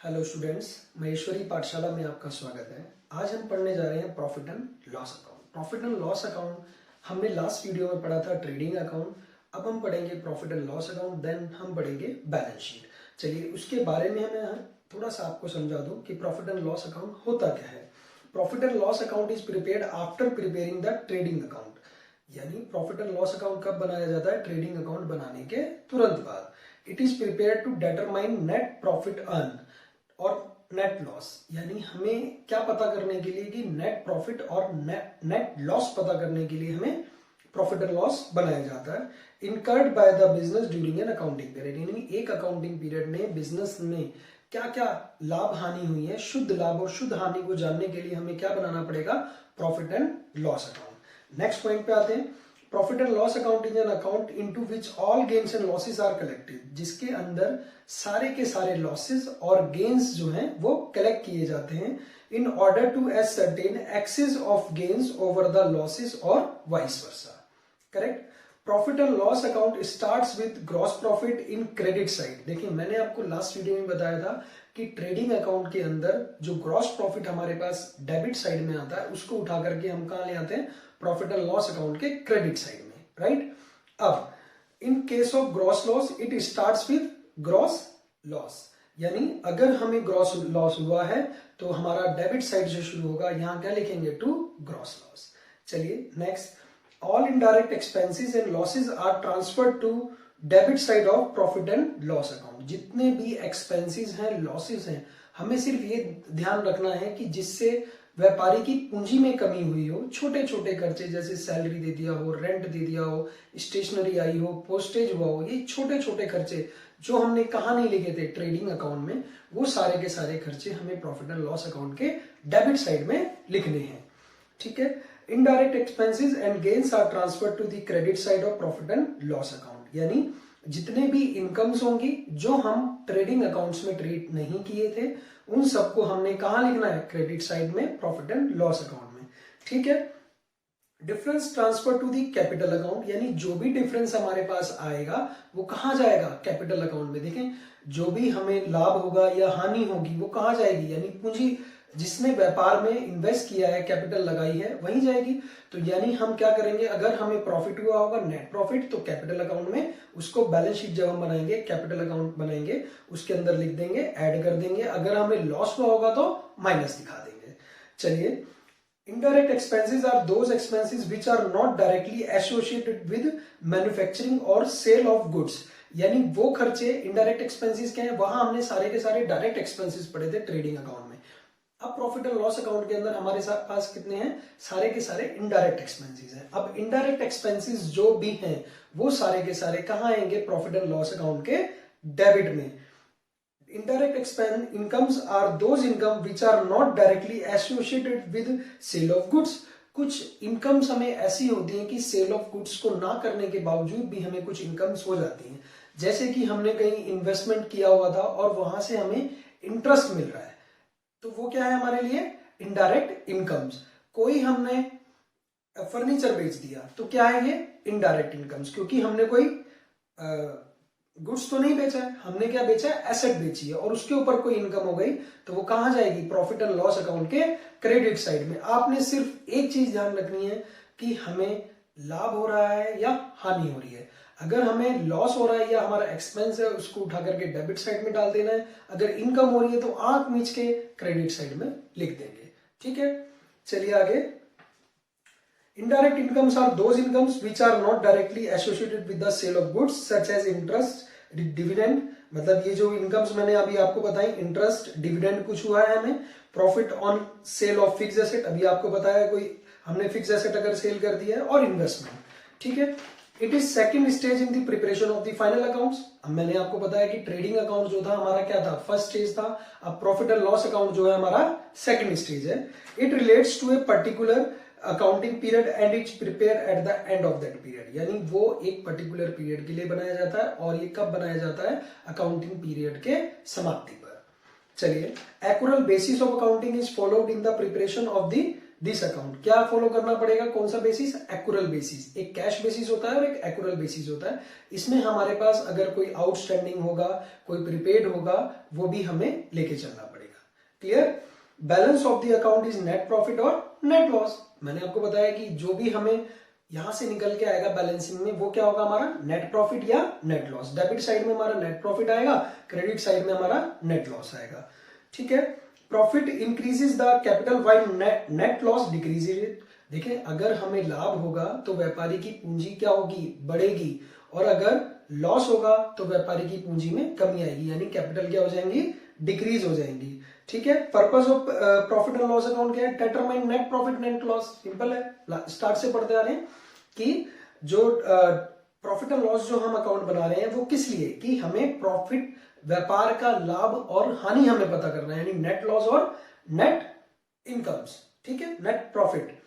Hello students, Maheshwari पाठशाला में आपका स्वागत है। आज हम पढ़ने जा रहे हैं profit and loss account. Profit and loss account हमने लास्ट वीडियो में पढ़ा था ट्रेडिंग अकाउंट। अब हम पढ़ेंगे profit and loss account, then हम पढ़ेंगे बैलेंस शीट। चलिए उसके बारे में मैं थोड़ा सा आपको समझा दूं कि प्रॉफिट एंड लॉस अकाउंट होता क्या है। Profit and loss account is prepared after preparing the trading account. यानी प्रॉफिट एंड लॉस अकाउंट कब बनाया जाता है? ट्रेडिंग अकाउंट बनाने के तुरंत बाद। It is prepared to determine net profit earn और नेट लॉस। यानी हमें क्या पता करने के लिए कि नेट प्रॉफिट और नेट लॉस पता करने के लिए हमें प्रॉफिट एंड लॉस बनाया जाता है। Incurred by the business during an accounting period, यानी एक अकाउंटिंग पीरियड में बिजनेस में क्या क्या लाभ हानि हुई है, शुद्ध लाभ और शुद्ध हानि को जानने के लिए हमें क्या बनाना पड़ेगा? Profit and loss account. Next point पे आते हैं। Profit and loss account is an account into which all gains and losses are collected, जिसके अंदर सारे के सारे लॉसेस और गेन्स जो हैं वो कलेक्ट किए जाते हैं in order to ascertain excess of gains over the losses और vice versa. Correct. Profit and loss account starts with gross profit in credit side. देखिए मैंने आपको लास्ट वीडियो में बताया था कि ट्रेडिंग अकाउंट के अंदर जो ग्रॉस प्रॉफिट हमारे पास डेबिट साइड में आता है उसको उठा करके हम कहां ले आते हैं? प्रॉफिट एंड लॉस अकाउंट के क्रेडिट साइड में, राइट। अब in case of gross loss it starts with gross loss, यानी अगर हमें ग्रॉस लॉस हुआ है तो हमारा डेबिट साइड से शुरू होगा, यहां क्या लिखेंगे? To gross loss. चलिए next. All indirect expenses and losses are transferred to debit side of profit and loss account. जितने भी एक्सपेंसेस हैं, लॉसेस हैं, हमें सिर्फ ये ध्यान रखना है कि जिससे व्यापारी की पूंजी में कमी हुई हो, छोटे छोटे खर्चे जैसे सैलरी दे दिया हो, रेंट दे दिया हो, स्टेशनरी आई हो, पोस्टेज हुआ हो, ये छोटे छोटे खर्चे जो हमने कहा नहीं लिखे थे ट्रेडिंग अकाउंट में, वो सारे के सारे खर्चे हमें प्रॉफिट एंड लॉस अकाउंट के डेबिट साइड में लिखने हैं। ठीक है। Indirect expenses and gains are transfer to the credit side of profit and loss account, यानी जितने भी इनकम्स होंगी जो हम ट्रेडिंग अकाउंट्स में ट्रीट नहीं किए थे उन सबको हमने कहां लिखना है? क्रेडिट साइड में, प्रॉफिट एंड लॉस अकाउंट में। ठीक है। Difference transfer to the capital account, यानी जो भी डिफरेंस हमारे पास आएगा वो कहां जाएगा? कैपिटल अकाउंट में। देखें जो भी हमें लाभ होगा या हानि होगी वो कहां जाएगी? यानी पूंजी जिसने व्यापार में इन्वेस्ट किया है, कैपिटल लगाई है, वहीं जाएगी। तो यानी हम क्या करेंगे? अगर हमें प्रॉफिट हुआ होगा, नेट प्रॉफिट, तो कैपिटल अकाउंट में उसको बैलेंस शीट जब हम बनाएंगे, कैपिटल अकाउंट बनाएंगे, उसके अंदर लिख देंगे, ऐड कर देंगे। अगर हमें लॉस हुआ होगा तो माइनस दिखा देंगे। चलिए। Indirect expenses are those expenses which are not directly associated with manufacturing or sale of goods, यानी वो खर्चे इनडायरेक्ट एक्सपेंसेस क्या है? वहां हमने सारे के सारे डायरेक्ट एक्सपेंसेस पढ़े थे ट्रेडिंग अकाउंट में। अब प्रॉफिट एंड लॉस अकाउंट के अंदर हमारे पास कितने हैं? सारे के सारे इनडायरेक्ट एक्सपेंसेस हैं। अब इनडायरेक्ट एक्सपेंसेस जो भी हैं वो सारे के सारे कहां आएंगे? प्रॉफिट एंड लॉस अकाउंट के डेबिट में। Indirect expense incomes are those income which are not directly associated with sale of goods. कुछ इनकम्स हमें ऐसी होती हैं कि सेल ऑफ गुड्स को ना करने के बावजूद भी हमें कुछ इनकम्स हो जाती हैं। जैसे कि हमने कहीं इन्वेस्टमेंट किया हुआ था और वहां से हमें इंटरेस्ट मिल रहा है, तो वो क्या है हमारे लिए? Indirect incomes. कोई हमने फर्नीचर बेच दिया तो क्या है ये? इनडायरेक्ट इनकम्स, क्योंकि हमने कोई गुड्स तो नहीं बेचा है, हमने क्या बेचा है? एसेट बेची है, और उसके ऊपर कोई इनकम हो गई तो वो कहां जाएगी? प्रॉफिट एंड लॉस अकाउंट के क्रेडिट साइड में। आपने सिर्फ एक चीज ध्यान रखनी है कि हमें लाभ हो रहा है या हानि हो रही है। अगर हमें लॉस हो रहा है या हमारा एक्सपेंस है उसको उठा करके डेबिट साइड में डाल देना है, अगर इनकम हो रही है तो आंख मीच के क्रेडिट साइड में लिख देंगे। ठीक है। चलिए आगे। Indirect incomes are those incomes which are not directly associated with the sale of goods such as interest, dividend। मतलब ये जो इनकम्स मैंने अभी आपको बताई, इंटरेस्ट, डिविडेंड कुछ हुआ है हमें, profit on sale of fix asset, अभी आपको बताया कोई हमने फिक्स एसेट अगर सेल कर दिया है, और इन्वेस्टमेंट। ठीक है। It is second stage in the preparation of the final accounts. अब मैंने आपको बताया कि ट्रेडिंग अकाउंट जो था हमारा क्या था? फर्स्ट स्टेज था। अब प्रॉफिट एंड लॉस अकाउंट जो है हमारा सेकंड स्टेज है। It relates to a particular accounting period and it's prepare at the end of that period, यानी वो एक पर्टिकुलर पीरियड के लिए बनाया जाता है, और ये कब बनाया जाता है? अकाउंटिंग पीरियड के समाप्ति पर। चलिए। Accrual basis of accounting is followed in the preparation of the this account. क्या फॉलो करना पड़ेगा, कौन सा बेसिस, एक्यूरल बेसिस। एक कैश बेसिस होता है और एक एक्यूरल बेसिस होता है। इसमें हमारे पास अगर कोई आउटस्टैंडिंग होगा, कोई प्रीपेड होगा, वो भी हमें लेके चलना पड़ेगा। Clear. Balance of the account is net profit और नेट लॉस। मैंने आपको बताया कि जो भी हमें यहां से निकल के आएगा बैलेंसिंग में, वो क्या होगा, हमारा नेट प्रॉफिट या नेट लॉस। डेबिट साइड में हमारा नेट प्रॉफिट आएगा, क्रेडिट साइड में हमारा नेट लॉस आएगा। ठीक है। Profit increases the capital while net loss decreases it. देखिए, अगर हमें लाभ होगा तो व्यापारी की पूंजी क्या होगी, बढ़ेगी, और अगर लॉस होगा तो व्यापारी की पूंजी में कमी आएगी, यानी कैपिटल क्या हो जाएंगी, डिक्रीज हो जाएंगी। ठीक है। Purpose of profit and loss account क्या है, determine net profit net loss. Simple है, स्टार्ट से पढ़ते आ रहे हैं कि जो प्रॉफिट एंड लॉस जो हम अकाउंट बना रहे हैं वो किस लिए, कि हमें प्रॉफिट, व्यापार का लाभ और हानि हमें पता करना है, यानी नेट लॉस और नेट इनकम्स। ठीक है, नेट प्रॉफिट।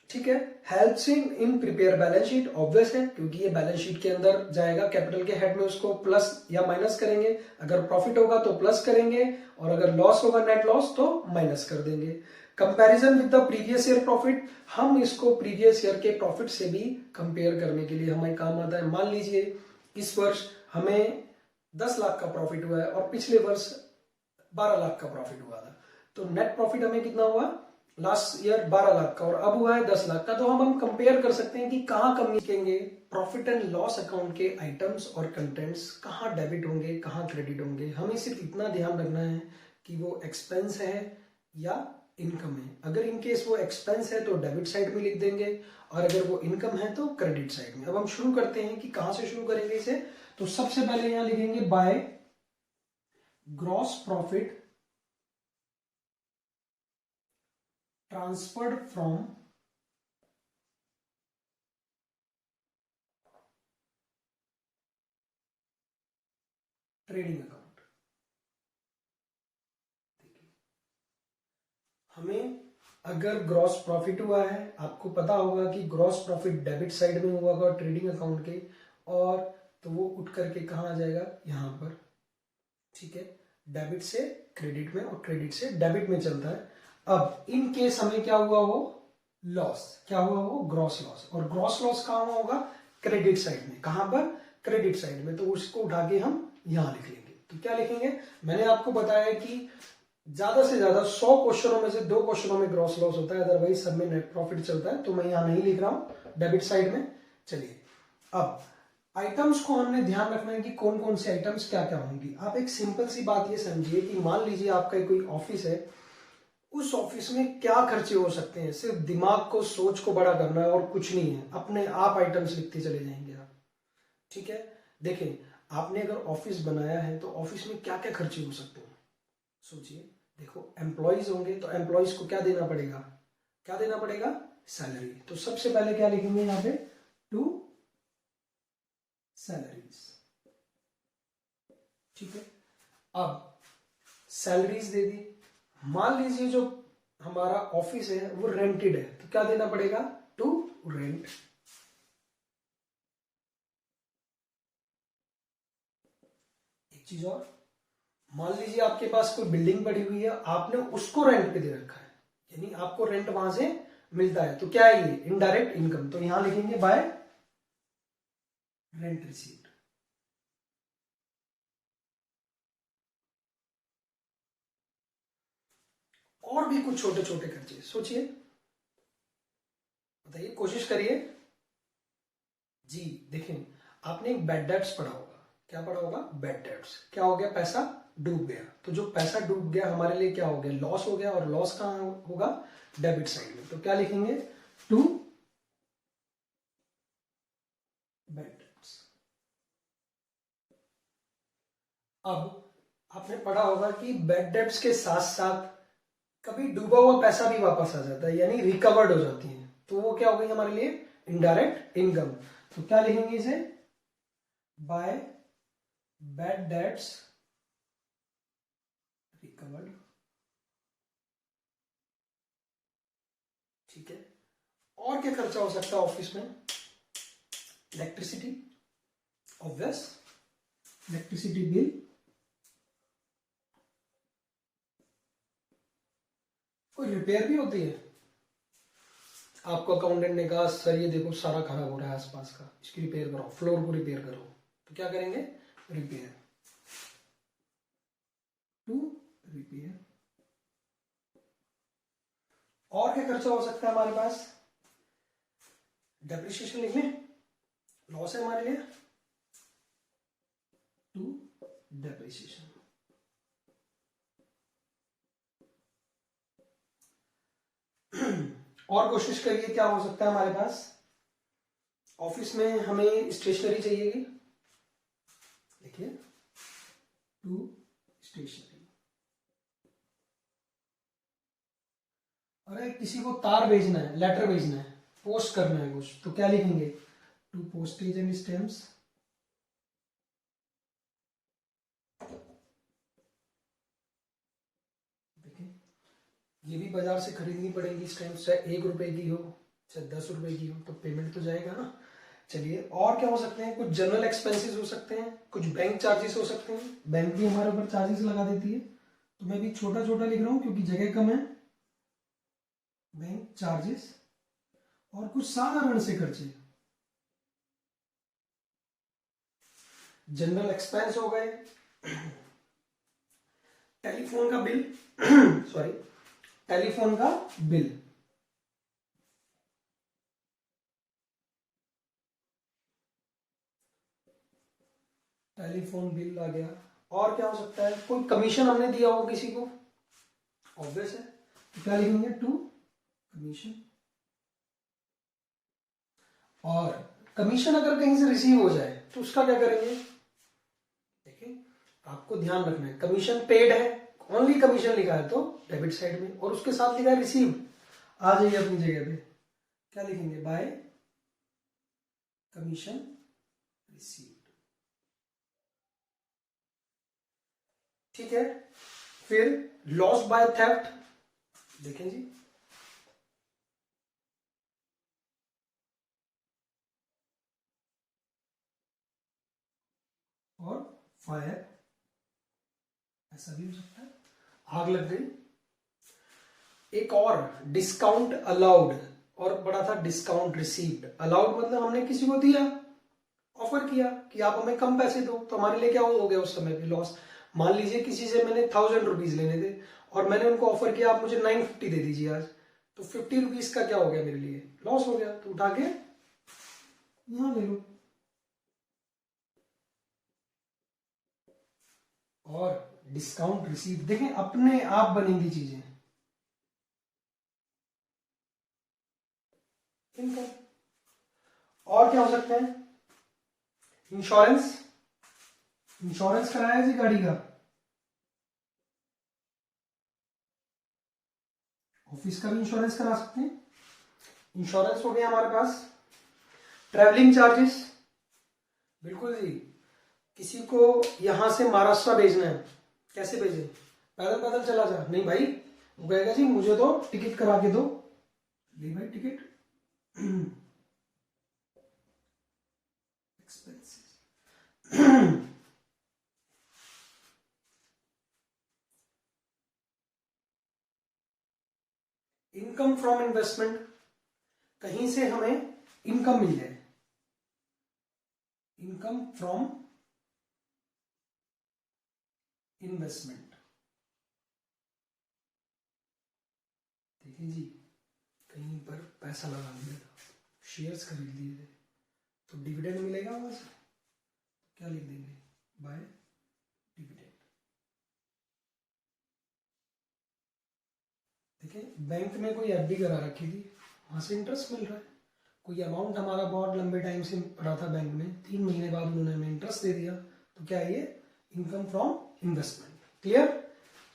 ठीक है। Helps in prepare balance sheet, obvious है क्योंकि ये बैलेंस शीट के अंदर जाएगा, कैपिटल के हेड में उसको प्लस या माइनस करेंगे। अगर प्रॉफिट होगा तो प्लस करेंगे, और अगर लॉस होगा नेट लॉस तो माइनस कर देंगे। Comparison with the previous year profit, हम इसको प्रीवियस ईयर के प्रॉफिट से भी कंपेयर करने के लिए हमें काम आता है। मान लीजिए इस वर्ष हमें 10 लाख का प्रॉफिट हुआ है और पिछले वर्ष 12 लाख का प्रॉफिट हुआ था, तो नेट प्रॉफिट हमें कितना हुआ लास्ट ईयर, 12 लाख का, और अब हुआ है 10 लाख का। तो हम कंपेयर कर सकते हैं कि कहां कमी लिखेंगे। प्रॉफिट एंड लॉस अकाउंट के आइटम्स और कंटेंट्स कहां डेबिट होंगे, कहां क्रेडिट होंगे। हमें सिर्फ इतना ध्यान रखना है कि वो एक्सपेंस है या इनकम है। अगर इनकेस वो एक्सपेंस है तो डेबिट साइड में लिख देंगे, और अगर वो इनकम है तो क्रेडिट साइड में। अब हम शुरू करते हैं कि कहां से शुरू करेंगे इसे। तो सबसे पहले यहां लिखेंगे by gross profit transferred from trading account. हमें अगर ग्रॉस प्रॉफिट हुआ है, आपको पता होगा कि ग्रॉस प्रॉफिट डेबिट साइड में हुआ होगा ट्रेडिंग अकाउंट के, और तो वो उठ करके कहां आ जाएगा, यहां पर। ठीक है। डेबिट से क्रेडिट में और क्रेडिट से डेबिट में चलता है। अब इन केस हमें क्या हुआ, वो लॉस, क्या हुआ, वो ग्रॉस लॉस। और ग्रॉस लॉस कहां हुआ होगा, क्रेडिट साइड में। कहां पर, क्रेडिट साइड में। तो उसको उठा के हम यहां लिख लेंगे। तो क्या लिखेंगे, मैंने आपको बताया कि ज्यादा से ज्यादा 100 क्वेश्चनों में से 2 क्वेश्चनों में ग्रॉस लॉस होता है, अदरवाइज सब में नेट प्रॉफिट चलता है। तो मैं यहां नहीं लिख रहा हूं डेबिट साइड में। चलिए, अब आइटम्स को हमने ध्यान रखना है कि कौन कौन से आइटम्स क्या क्या होंगी। आप एक सिंपल सी बात ये समझिए कि मान लीजिए आपका कोई ऑफिस है, उस ऑफिस में क्या खर्चे हो सकते हैं। सिर्फ दिमाग को, सोच को बड़ा करना है और कुछ नहीं है, अपने आप आइटम्स लिखते चले जाएंगे आप। ठीक है। देखें, आपने अगर ऑफिस बनाया है तो ऑफिस में क्या क्या खर्चे हो सकते हैं, सोचिए। देखो, एम्प्लॉयज होंगे तो एम्प्लॉयज को क्या देना पड़ेगा, क्या देना पड़ेगा, सैलरी। तो सबसे पहले क्या लिखेंगे यहां पे, टू सैलरीज। ठीक है। अब सैलरीज दे दी। मान लीजिए जो हमारा ऑफिस है वो रेंटेड है, तो क्या देना पड़ेगा, टू रेंट। एक चीज और, मान लीजिए आपके पास कोई बिल्डिंग पड़ी हुई है, आपने उसको रेंट पे दे रखा है, यानी आपको रेंट वहां से मिलता है, तो क्या है ये, इनडायरेक्ट इनकम। तो यहां लिखेंगे बाय रेंट रिसीव्ड। और भी कुछ छोटे छोटे खर्चे सोचिए, बताइए, कोशिश करिए जी। देखिए, आपने एक बैड डेट्स पढ़ा होगा, क्या पढ़ा होगा, बैड डेट्स। क्या हो गया, पैसा डूब गया। तो जो पैसा डूब गया हमारे लिए क्या हो गया, लॉस हो गया, और लॉस कहां होगा, डेबिट साइड में। तो क्या लिखेंगे, टू बैड डेट्स। अब आपने पढ़ा होगा कि बैड डेट्स के साथ साथ कभी डूबा हुआ पैसा भी वापस आ जाता है, यानी रिकवर्ड हो जाती है। तो वो क्या हो गई हमारे लिए, इनडायरेक्ट इनकम। तो क्या लिखेंगे इसे, बाय बैड डेट्स रिकवर्ड। ठीक है। और क्या खर्चा हो सकता है ऑफिस में, इलेक्ट्रिसिटी, ऑब्वियस, इलेक्ट्रिसिटी बिल। कोई रिपेयर भी होती है, आपको अकाउंटेंट ने कहा सर ये देखो सारा खराब हो रहा है आसपास का, इसकी रिपेयर करो, फ्लोर को रिपेयर करो, तो क्या करेंगे? Repair, to repair. और क्या खर्चा हो सकता है हमारे पास? डेप्रिसिएशन लिख लें, लॉस है हमारे लिए, टू डेप्रिसिएशन। और कोशिश करिए क्या हो सकता है हमारे पास? ऑफिस में हमें स्टेशनरी चाहिएगी, देखिए टू स्टेशनरी। अरे किसी को तार भेजना है, लेटर भेजना है, पोस्ट करना है कुछ, तो क्या लिखेंगे? To postage and stamps. देखिए ये भी बाजार से खरीदनी पड़ेगी स्टैम्प्स, चाहे 1 रुपए की हो चाहे 10 रुपए की हो, तो पेमेंट तो जाएगा ना। चलिए और क्या हो सकते हैं? कुछ जनरल एक्सपेंसेस हो सकते हैं, कुछ बैंक चार्जेस हो सकते हैं, बैंक भी हमारे ऊपर चार्जेस लगा देती है, तो मैं भी छोटा छोटा लिख रहा हूं क्योंकि जगह कम है। बैंक चार्जेस और कुछ साधारण से खर्चे, जनरल एक्सपेंस हो गए, टेलीफोन का बिल सॉरी टेलीफोन का बिल, टेलीफोन बिल आ गया। और क्या हो सकता है? कोई कमीशन हमने दिया हो किसी को, ऑब्वियस है, तो क्या लिखेंगे? To commission. और कमीशन अगर कहीं से रिसीव हो जाए तो उसका क्या करेंगे? देखिए आपको ध्यान रखना है, कमीशन पेड है, ओनली कमीशन लिखा है तो डेबिट साइड में, और उसके साथ लिखा है रिसीव, आ जाइए अपनी जगह पे, क्या लिखेंगे? Bye commission received. ठीक है, फिर लॉस बाय थेफ्ट, देखें जी, और फायर, ऐसा भी हो सकता है, आग लग गई। एक और डिस्काउंट अलाउड, और बड़ा था डिस्काउंट रिसीव्ड। अलाउड मतलब हमने किसी को दिया, ऑफर किया कि आप हमें कम पैसे दो, तो हमारे लिए क्या हो गया उस समय पे? लॉस। मान लीजिए किसी से मैंने 1000 रुपीज लेने थे और मैंने उनको ऑफर किया आप मुझे 950 दे दीजिए आज, तो 50 रुपीज का क्या हो गया? मेरे लिए लॉस हो गया, तो उठा के यहां ले लो। और डिस्काउंट रिसीव, देखें अपने आप बनेंगी चीजें। इनकम। और क्या हो सकता है? इंश्योरेंस, इंश्योरेंस कराया जी गाड़ी का, ऑफिस का भी इंश्योरेंस करा सकते हैं, इंश्योरेंस हो गया हमारे पास। ट्रैवलिंग चार्जेस, बिल्कुल जी, किसी को यहां से महाराष्ट्र भेजना है, कैसे भेजे? पैदल पैदल चला जा, नहीं भाई, वो कहेगा जी मुझे तो टिकट करा के दो, ले भाई ticket. Expenses. Income from investment, कहीं से हमें इनकम मिल जाए, इनकम फ्रॉम इन्वेस्टमेंट। देखिए जी, कहीं पर पैसा लगा दिया था, शेयर्स खरीद लिए थे, तो डिविडेंड मिलेगा वहां से, क्या लिख देंगे? Bye dividend. देखिए बैंक में कोई एफडी करा रखी थी, वहां से इंटरेस्ट मिल रहा है, कोई अमाउंट हमारा बहुत लंबे टाइम से पड़ा था बैंक में, 3 महीने बाद उन्होंने हमें इंटरेस्ट दे दिया, तो क्या है ये? Income from investment. क्लियर?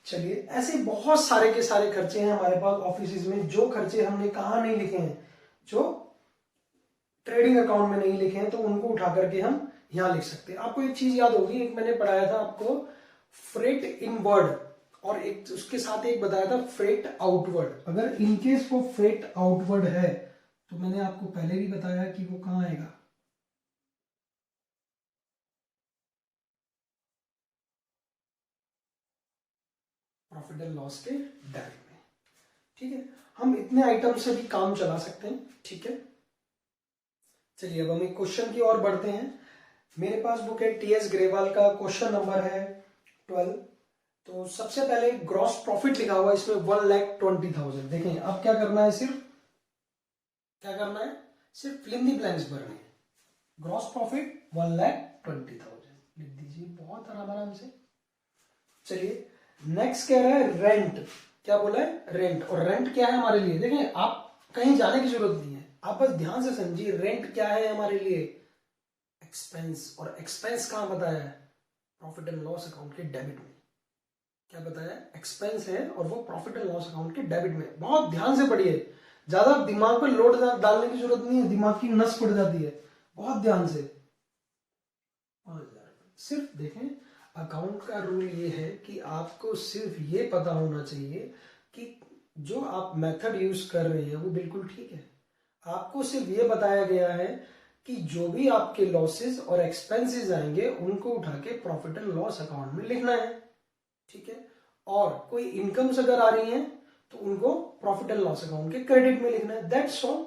चलिए ऐसे बहुत सारे के सारे खर्चे हैं हमारे पास ऑफिस में, जो खर्चे हमने कहा नहीं लिखे हैं, जो ट्रेडिंग अकाउंट में नहीं लिखे हैं, तो उनको उठा करके हम यहां लिख सकते हैं। आपको एक चीज याद होगी, एक मैंने पढ़ाया था आपको फ्रेट इनवर्ड, और एक उसके साथ एक बताया था फ्रेट आउटवर्ड। अगर इनकेस वो फ्रेट आउटवर्ड है तो मैंने आपको पहले भी बताया कि वो कहां आएगा? प्रॉफिट एंड लॉस के डायरेक्ट में। ठीक है, हम इतने आइटम से भी काम चला सकते हैं। ठीक है, चलिए अब हम एक क्वेश्चन की ओर बढ़ते हैं। मेरे पास बुक है टीएस ग्रेवाल का, क्वेश्चन नंबर है 12। तो सबसे पहले ग्रॉस प्रॉफिट लिखा हुआ है इसमें 1,20,000। देखें अब क्या करना है, सिर्फ क्या करना है, सिर्फ फिल इन द ब्लैंक्स भरने हैं। ग्रॉस प्रॉफिट 1,20,000 लिख दीजिए बहुत आराम आराम से। चलिए नेक्स्ट कह रहा है रेंट। क्या बोला है, रेंट। और रेंट क्या है हमारे लिए, देखें आप कहीं जाने की जरूरत नहीं है, आप बस ध्यान से समझिए रेंट क्या है हमारे लिए, एक्सपेंस। और एक्सपेंस कहां बताया है, प्रॉफिट एंड लॉस अकाउंट के डेबिट में। क्या बताया, एक्सपेंस है और वो प्रॉफिट एंड लॉस अकाउंट के डेबिट में। बहुत ध्यान से पढ़िए, ज्यादा दिमाग पर लोड डालने की जरूरत नहीं है, दिमाग की नस पड़ जाती है। बहुत ध्यान से 5,000 सिर्फ। देखें अकाउंट का रूल ये है कि आपको सिर्फ ये पता होना चाहिए कि जो आप मेथड यूज कर रहे हैं वो बिल्कुल ठीक है। आपको सिर्फ ये बताया गया है कि जो भी आपके लॉसेस और एक्सपेंसेस आएंगे उनको उठा के प्रॉफिट एंड लॉस अकाउंट में लिखना है। ठीक है, और कोई इनकम्स अगर आ रही हैं तो उनको प्रॉफिट एंड लॉस अकाउंट के क्रेडिट में लिखना है। That's all.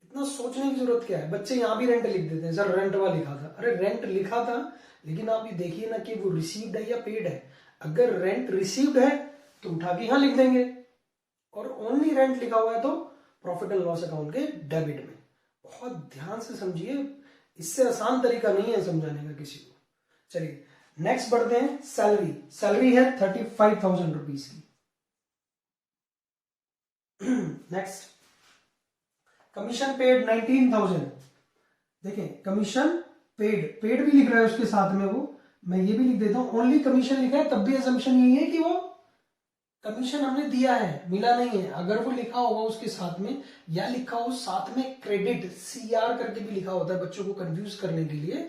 इतना सोचने की जरूरत क्या है, बच्चे यहां भी रेंट लिख देते हैं, सर रेंट वाला लिखा था। अरे रेंट लिखा था, लेकिन आप ये देखिए ना कि वो रिसीव्ड है या पेड है। अगर रेंट रिसीव्ड है तो उठा के यहां लिख देंगे, और ओनली रेंट लिखा हुआ है तो प्रॉफिट एंड लॉस अकाउंट के डेबिट में। बहुत ध्यान से समझिए, इससे आसान तरीका नहीं है समझाने का किसी को। चलिए नेक्स्ट बढ़ते हैं, सैलरी। सैलरी है 35,000 रुपीज की। Next commission paid 19,000। देखें कमीशन पेड, पेड भी लिख रहा है उसके साथ में, वो मैं ये भी लिख देता हूं, ओनली कमीशन लिखा है तब भी असम्पशन यही है कि वो कमीशन हमने दिया है, मिला नहीं है। अगर वो लिखा होगा उसके साथ में, या लिखा हो साथ में क्रेडिट, सीआर करके भी लिखा होता है बच्चों को कंफ्यूज करने के लिए,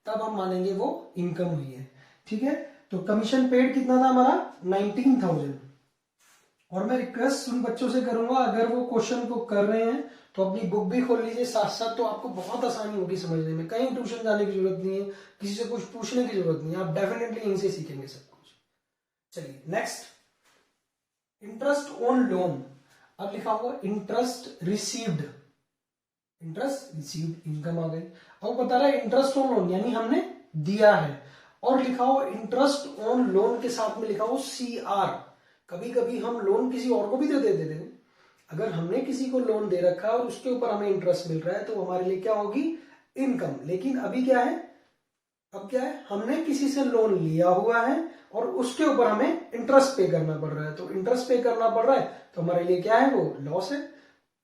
तब हम मानेंगे वो इनकम हुई है। ठीक है, तो कमीशन पेड कितना था हमारा, 19,000। और मैं रिक्वेस्ट उन बच्चों से करूंगा, अगर वो क्वेश्चन को कर रहे हैं तो अपनी बुक भी खोल लीजिए साथ साथ, तो आपको बहुत आसानी होगी समझने में। कहीं ट्यूशन जाने की जरूरत नहीं है, किसी से कुछ पूछने की जरूरत नहीं है, आप डेफिनेटली इनसे सीखेंगे सब कुछ। चलिए नेक्स्ट, इंटरेस्ट ऑन लोन। अब लिखा हुआ interest received, interest received income आ गई। अब बता रहा है इंटरेस्ट ऑन लोन, यानी हमने दिया है। और लिखा हुआ इंटरेस्ट ऑन लोन के साथ में लिखा हुआ सी आर। कभी कभी हम लोन किसी और को भी दे देते थे। अगर हमने किसी को लोन दे रखा है और उसके ऊपर हमें इंटरेस्ट मिल रहा है तो हमारे लिए क्या होगी, इनकम। लेकिन अभी क्या है, अब क्या है, हमने किसी से लोन लिया हुआ है और उसके ऊपर हमें इंटरेस्ट पे करना पड़ रहा है। तो इंटरेस्ट पे करना पड़ रहा है तो हमारे लिए क्या है, वो लॉस है,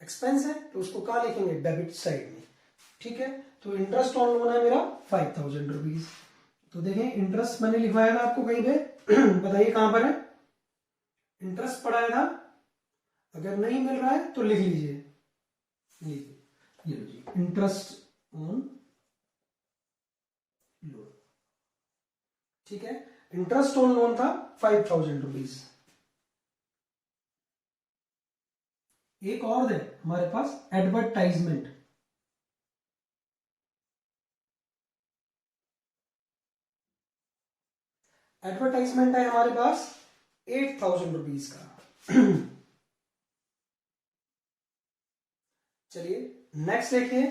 एक्सपेंस है। तो उसको कहां लिखेंगे, डेबिट साइड में। ठीक है, तो इंटरेस्ट ऑन लोन है मेरा 5,000 रुपीज। तो देखें इंटरेस्ट मैंने लिखवाया था आपको कहीं पे बताइए कहां पर है, इंटरेस्ट पढ़ाया था। अगर नहीं मिल रहा है तो लिख लीजिए, ये लो जी, इंटरेस्ट ऑन लोन। ठीक है, इंटरेस्ट ऑन लोन था 5,000 रुपीज। एक और है हमारे पास, एडवर्टाइजमेंट। एडवर्टाइजमेंट है हमारे पास 8,000 रुपीज का। चलिए नेक्स्ट देखिए,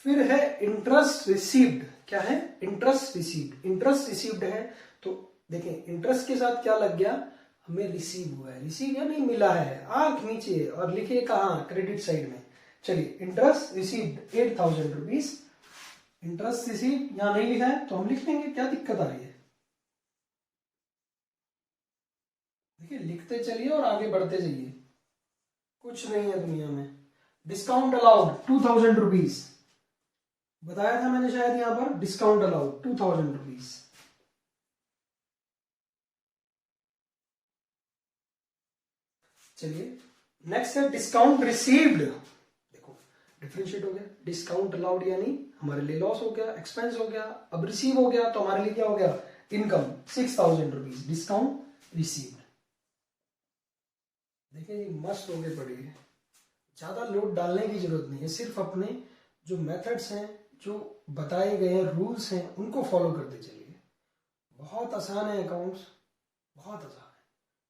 फिर है इंटरेस्ट रिसीव्ड। क्या है, इंटरेस्ट रिसीव्ड। इंटरेस्ट रिसीव्ड है तो देखें इंटरेस्ट के साथ क्या लग गया, हमें रिसीव हुआ है, रिसीव या नहीं मिला है, आंख नीचे और लिखिए कहां, क्रेडिट साइड में। चलिए interest received 8,000 rupees. Interest receive यहां नहीं लिखा है तो हम लिख लेंगे, क्या दिक्कत आ रही है। देखिए लिखते चलिए और आगे बढ़ते जाइए, कुछ नहीं है दुनिया में। डिस्काउंट अलाउड 2,000 रुपीज बताया था मैंने शायद, यहां पर डिस्काउंट अलाउड 2,000 रुपीज। चलिए नेक्स्ट है डिस्काउंट रिसीव्ड। देखो डिफरेंशिएट हो गया, डिस्काउंट अलाउड यानी हमारे लिए लॉस हो गया, एक्सपेंस हो गया। अब रिसीव हो गया तो हमारे लिए क्या हो गया, इनकम 6,000 रुपीज, डिस्काउंट रिसीव्ड। देखिए ये मस्त हो गए पढ़िए, ज्यादा लोड डालने की जरूरत नहीं है, सिर्फ अपने जो मेथड्स हैं, जो बताए गए हैं रूल्स हैं, उनको फॉलो करते चलिए। बहुत आसान है अकाउंट्स, बहुत आसान है,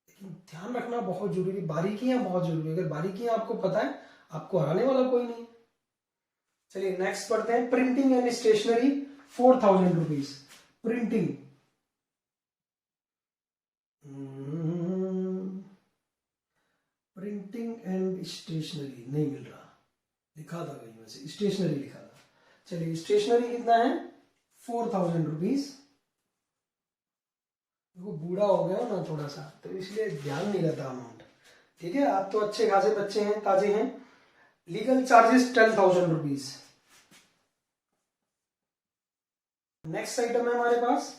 लेकिन ध्यान रखना बहुत जरूरी, बारीकियां बहुत जरूरी। अगर बारीकियां आपको पता है, आपको हराने वाला कोई नहीं। चलिए नेक्स्ट पढ़ते हैं, printing and stationery 4000 rupees. Printing, printing and stationery नहीं मिल रहा, लिखा था कहीं वैसे स्टेशनरी लिखा था। चलिए स्टेशनरी कितना है, 4000 रुपीज। वो बूढ़ा हो गया ना थोड़ा सा, तो इसलिए ध्यान नहीं रहता अमाउंट। ठीक है, आप तो अच्छे खासे बच्चे हैं, ताजे हैं। Legal charges 10,000 rupees. Next item है हमारे पास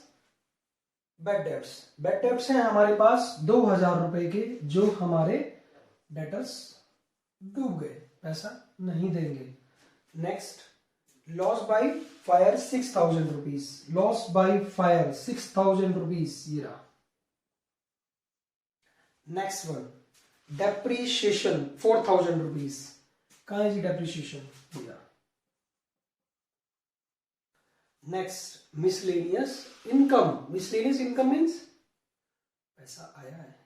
बेड डेब्ट्स। बेड डेब्ट्स हैं हमारे पास 2,000 रुपए के, जो हमारे डेटर्स डूब गए, पैसा नहीं देंगे। Next, loss by fire 6,000 rupees. Loss by fire 6,000 rupees, ये रहा। Next one, depreciation 4,000 rupees. कहां है जी डेप्रीशिएशन, दिया। Next, miscellaneous income. Miscellaneous income means पैसा आया है।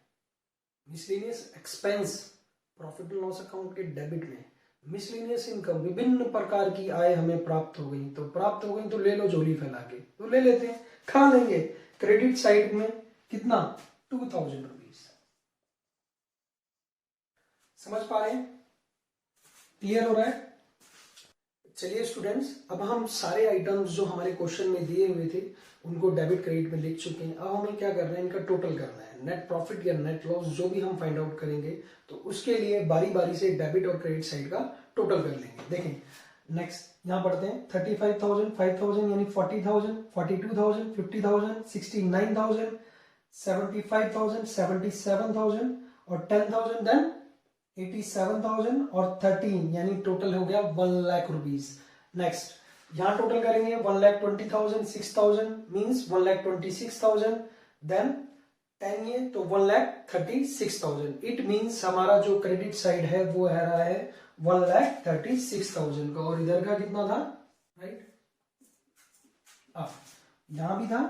Miscellaneous expense profit and loss account के डेबिट में। मिसलेनियस इनकम, विभिन्न प्रकार की आय हमें प्राप्त हो गई, तो प्राप्त हो गई तो ले लो झोली फैला के, तो ले लेते हैं, खा लेंगे। क्रेडिट साइड में कितना, 2,000 रुपीज। समझ पा रहे हैं, क्लियर हो रहा है। चलिए स्टूडेंट्स, अब हम सारे आइटम्स जो हमारे क्वेश्चन में दिए हुए थे उनको डेबिट क्रेडिट में लिख चुके हैं। अब हमें क्या करना है, इनका टोटल करना है। नेट प्रॉफिट या नेट लॉस जो भी हम फाइंड आउट करेंगे, तो उसके लिए बारी बारी से डेबिट और क्रेडिट साइड का टोटल कर लेंगे। देखें नेक्स्ट यहां पढ़ते हैं, 35,000, 5,000 यानी 40,000, 42,000, 50,000, 69,000, 75,000, 77,000 और 10,000, देन 87,000 और 13 यानी टोटल हो गया 1 लाख रुपीज। नेक्स्ट यहां टोटल करेंगे 1,20,000, 6,000 मींस 1,26,000, देन 10 ये तो 1,36,000। इट मींस हमारा जो क्रेडिट साइड है वो है रहा है 1,36,000 का, और इधर का कितना था, राइट। यहां भी था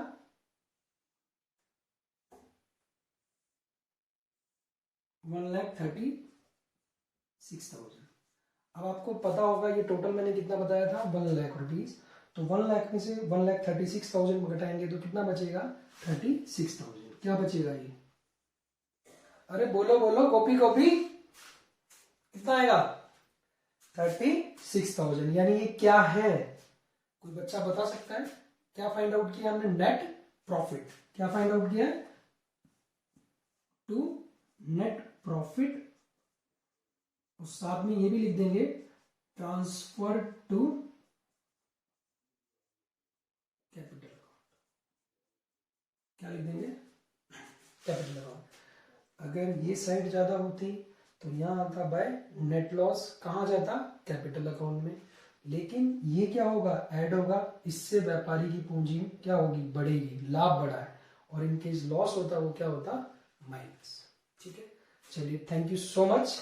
1,36,000। अब आपको पता होगा ये टोटल मैंने कितना बताया था, 1 लाख रुपीज। तो 1 लाख में से 1,36,000 को घटाएंगे तो कितना बचेगा, 36,000। क्या बचेगा ये, अरे बोलो बोलो, कॉपी कॉपी, कितना आएगा, 36,000। यानी ये क्या है, कोई बच्चा बता सकता है, क्या फाइंड आउट किया हमने, नेट प्रॉफिट। क्या फाइंड आउट किया, टू नेट प्रॉफिट, और साथ में ये भी लिख देंगे ट्रांसफर टू कैपिटल अकाउंट। क्या लिख देंगे, कैपिटल अकाउंट। अगर ये साइड ज्यादा होती तो यहां आता बाय नेट लॉस, कहां जाता, कैपिटल अकाउंट में। लेकिन ये क्या होगा, ऐड होगा, इससे व्यापारी की पूंजी क्या होगी, बढ़ेगी, लाभ बढ़ा है। और इनकेस लॉस होता वो क्या होता, माइनस। ठीक है, चलिए थैंक यू सो मच।